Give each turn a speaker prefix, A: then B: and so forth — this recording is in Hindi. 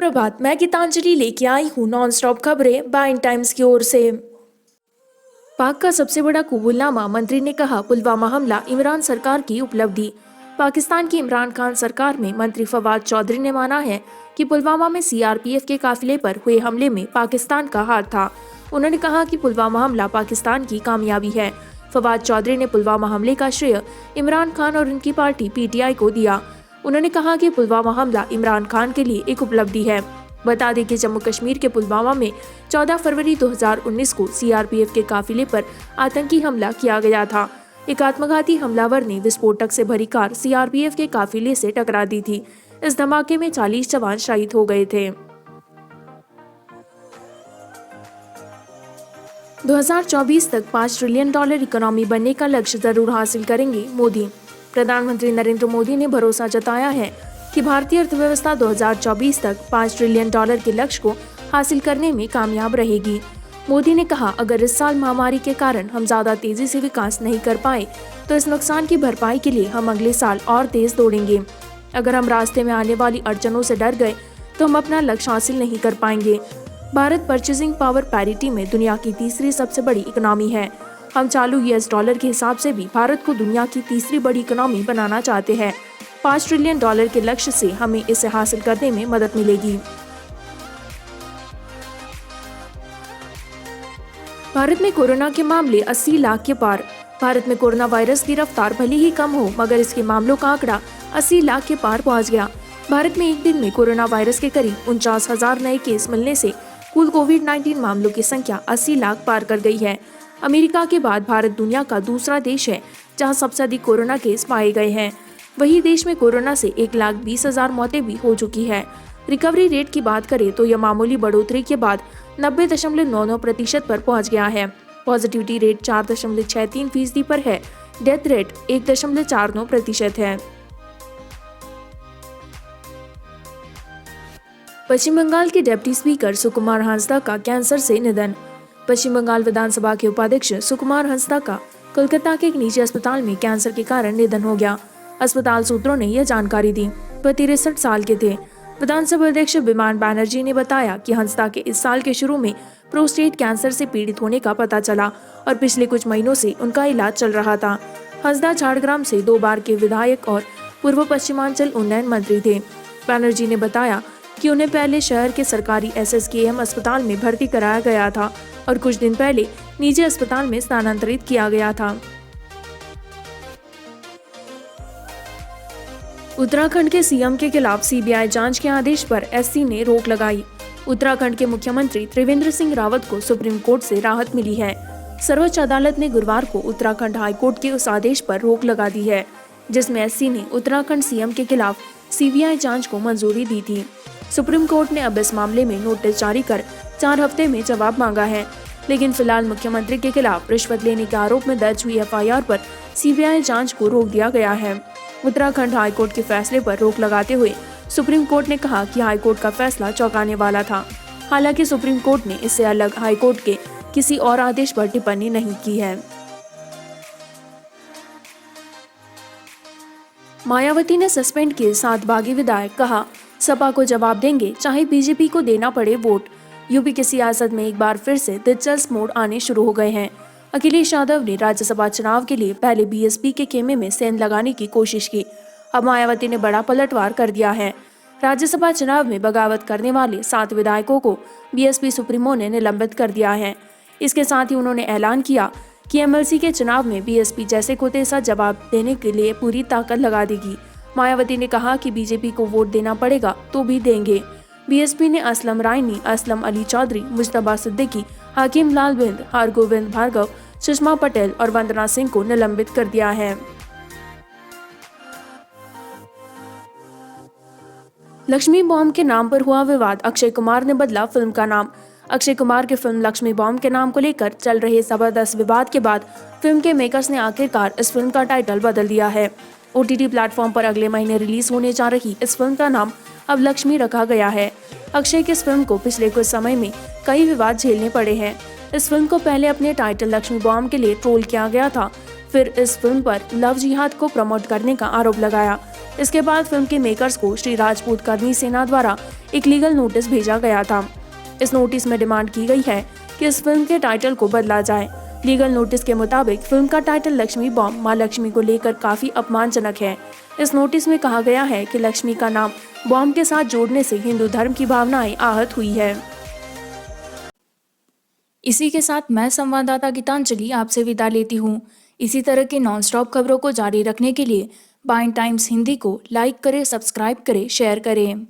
A: सुप्रभात, मैं गीतांजलि लेके आई हूँ नॉन स्टॉप खबरें बाइन टाइम्स की ओर से। पाक का सबसे बड़ा कबूलनामा, मंत्री ने कहा पुलवामा हमला इमरान सरकार की उपलब्धि। पाकिस्तान की इमरान खान सरकार में मंत्री फवाद चौधरी ने माना है कि पुलवामा में सीआरपीएफ के काफिले पर हुए हमले में पाकिस्तान का हाथ था। उन्होंने कहा कि पुलवामा हमला पाकिस्तान की कामयाबी है। फवाद चौधरी ने पुलवामा हमले का श्रेय इमरान खान और उनकी पार्टी पीटीआई को दिया। उन्होंने कहा कि पुलवामा हमला इमरान खान के लिए एक उपलब्धि है। बता दें कि जम्मू कश्मीर के पुलवामा में 14 फरवरी 2019 को सीआरपीएफ के काफिले पर आतंकी हमला किया गया था। एक आत्मघाती हमलावर ने विस्फोटक से भरी कार सीआरपीएफ के काफिले से टकरा दी थी। इस धमाके में 40 जवान शहीद हो गए थे। 2024 तक $5 ट्रिलियन इकोनॉमी बनने का लक्ष्य जरूर हासिल करेंगे मोदी। प्रधानमंत्री नरेंद्र मोदी ने भरोसा जताया है कि भारतीय अर्थव्यवस्था 2024 तक $5 ट्रिलियन के लक्ष्य को हासिल करने में कामयाब रहेगी। मोदी ने कहा, अगर इस साल महामारी के कारण हम ज्यादा तेजी से विकास नहीं कर पाए तो इस नुकसान की भरपाई के लिए हम अगले साल और तेज दौड़ेंगे। अगर हम रास्ते में आने वाली अड़चनों से डर गए तो हम अपना लक्ष्य हासिल नहीं कर पाएंगे। भारत परचेजिंग पावर पैरिटी में दुनिया की तीसरी सबसे बड़ी इकोनॉमी है। हम चालू US डॉलर के हिसाब से भी भारत को दुनिया की तीसरी बड़ी इकोनॉमी बनाना चाहते हैं। $5 ट्रिलियन के लक्ष्य से हमें इसे हासिल करने में मदद मिलेगी। भारत में कोरोना के मामले 80 लाख के पार। भारत में कोरोना वायरस की रफ्तार भले ही कम हो, मगर इसके मामलों का आंकड़ा 80 लाख के पार पहुंच गया। भारत में एक दिन में कोरोना वायरस के करीब 49,000 नए केस मिलने से कुल कोविड-19 मामलों की संख्या 80 लाख पार कर गई है। अमेरिका के बाद भारत दुनिया का दूसरा देश है जहां सबसे अधिक कोरोना केस पाए गए हैं। वही देश में कोरोना से 1,20,000 मौतें भी हो चुकी है। रिकवरी रेट की बात करें तो यह मामूली बढ़ोतरी के बाद 90.99% पर पहुंच गया है। पॉजिटिविटी रेट 4.63% पर है। डेथ रेट 1.49% है। पश्चिम बंगाल के डिप्टी स्पीकर सुकुमार हांसदा का कैंसर से निधन। पश्चिम बंगाल विधानसभा के उपाध्यक्ष सुकुमार हांसदा का कोलकाता के एक निजी अस्पताल में कैंसर के कारण निधन हो गया। अस्पताल सूत्रों ने यह जानकारी दी। वह 63 साल के थे। विधानसभा अध्यक्ष विमान बैनर्जी ने बताया कि हंसदा के इस साल के शुरू में प्रोस्टेट कैंसर से पीड़ित होने का पता चला और पिछले कुछ महीनों से उनका इलाज चल रहा था। हंसदा झाड़ग्राम से 2 बार के विधायक और पूर्व पश्चिमांचल उन्नयन मंत्री थे। बैनर्जी ने बताया कि उन्हें पहले शहर के सरकारी SSKM अस्पताल में भर्ती कराया गया था और कुछ दिन पहले निजी अस्पताल में स्थानांतरित किया गया था। उत्तराखंड के सीएम के खिलाफ CBI जांच के आदेश पर SC ने रोक लगाई। उत्तराखंड के मुख्यमंत्री त्रिवेंद्र सिंह रावत को सुप्रीम कोर्ट से राहत मिली है। सर्वोच्च अदालत ने गुरुवार को उत्तराखंड हाईकोर्ट के उस आदेश पर रोक लगा दी है जिसमें SC ने उत्तराखंड CM के खिलाफ CBI जांच को मंजूरी दी थी। सुप्रीम कोर्ट ने अब इस मामले में नोटिस जारी कर 4 हफ्ते में जवाब मांगा है, लेकिन फिलहाल मुख्यमंत्री के खिलाफ रिश्वत लेने के आरोप में दर्ज हुई FIR पर CBI जांच को रोक दिया गया है। उत्तराखंड हाईकोर्ट के फैसले पर रोक लगाते हुए सुप्रीम कोर्ट ने कहा कि हाईकोर्ट का फैसला चौंकाने वाला था। हालांकि सुप्रीम कोर्ट ने इससे अलग हाईकोर्ट के किसी और आदेश पर टिप्पणी नहीं की है। मायावती ने सस्पेंड किए 7 बागी विधायक, कहा सपा को जवाब देंगे चाहे बीजेपी को देना पड़े वोट। यूपी की सियासत में एक बार फिर से दिलचस्प मोड़ आने शुरू हो गए हैं। अखिलेश यादव ने राज्यसभा चुनाव के लिए पहले बीएसपी के खेमे में सेंध लगाने की कोशिश की। अब मायावती ने बड़ा पलटवार कर दिया है। राज्यसभा चुनाव में बगावत करने वाले 7 विधायकों को बीएसपी सुप्रीमो ने निलंबित कर दिया है। इसके साथ ही उन्होंने ऐलान किया कि MLC के चुनाव में बीएसपी जैसे को तैसा जवाब देने के लिए पूरी ताकत लगा देगी। मायावती ने कहा कि बीजेपी को वोट देना पड़ेगा तो भी देंगे। बीएसपी ने असलम रायनी, असलम अली चौधरी, मुश्तबा सिद्दीकी, हाकिम लाल बिंद, हरगोविंद भार्गव, सुषमा पटेल और वंदना सिंह को निलंबित कर दिया है। लक्ष्मी बॉम्ब के नाम पर हुआ विवाद, अक्षय कुमार ने बदला फिल्म का नाम। अक्षय कुमार की फिल्म लक्ष्मी बॉम्ब के नाम को लेकर चल रहे जबरदस्त विवाद के बाद फिल्म के मेकर्स ने आखिरकार इस फिल्म का टाइटल बदल दिया है। OTT प्लेटफॉर्म पर अगले महीने रिलीज होने जा रही इस फिल्म का नाम अब लक्ष्मी रखा गया है। अक्षय की इस फिल्म को पिछले कुछ समय में कई विवाद झेलने पड़े हैं। इस फिल्म को पहले अपने टाइटल लक्ष्मी बॉम्ब के लिए ट्रोल किया गया था, फिर इस फिल्म पर लव जिहाद को प्रमोट करने का आरोप लगाया। इसके बाद फिल्म के मेकर्स को श्री राजपूत कर्मी सेना द्वारा एक लीगल नोटिस भेजा गया था। इस नोटिस में डिमांड की गई है कि इस फिल्म के टाइटल को बदला जाए। लीगल नोटिस के मुताबिक फिल्म का टाइटल लक्ष्मी बॉम्ब मां लक्ष्मी को लेकर काफी अपमानजनक है। इस नोटिस में कहा गया है कि लक्ष्मी का नाम बॉम्ब के साथ जोड़ने से हिंदू धर्म की भावनाएं आहत हुई है। इसी के साथ मैं संवाददाता गीतांजलि आपसे विदा लेती हूँ। इसी तरह के नॉनस्टॉप खबरों को जारी रखने के लिए बाइन टाइम्स हिंदी को लाइक करें, सब्सक्राइब करें, शेयर करें।